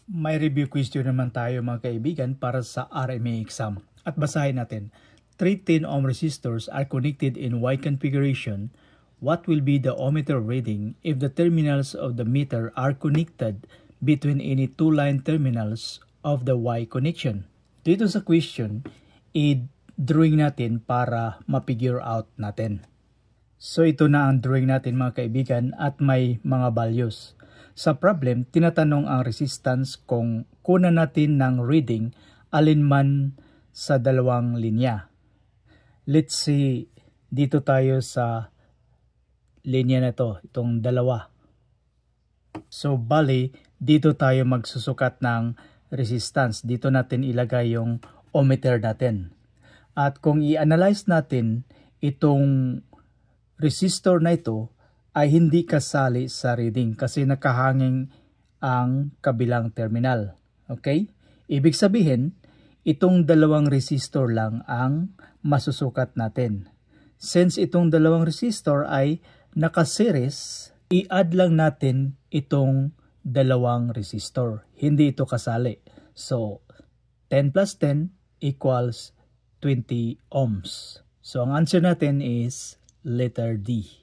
May review question naman tayo mga kaibigan para sa RMA exam. At basahin natin. 3 10-ohm resistors are connected in Y configuration. What will be the ohmmeter reading if the terminals of the meter are connected between any two line terminals of the Y connection? Dito sa question, i-drawing natin para ma-figure out natin. So ito na ang drawing natin mga kaibigan at may mga values. Sa problem, tinatanong ang resistance kung kunan natin ng reading alinman sa dalawang linya. Let's see, dito tayo sa linya na to, itong dalawa. So bali, dito tayo magsusukat ng resistance. Dito natin ilagay yung ohmmeter natin. At kung i-analyze natin itong resistor na ito, ay hindi kasali sa reading kasi nakahanging ang kabilang terminal. Okay? Ibig sabihin, itong dalawang resistor lang ang masusukat natin. Since itong dalawang resistor ay nakaseries, i-add lang natin itong dalawang resistor. Hindi ito kasali. So, 10 plus 10 equals 20 ohms. So, ang answer natin is letter D.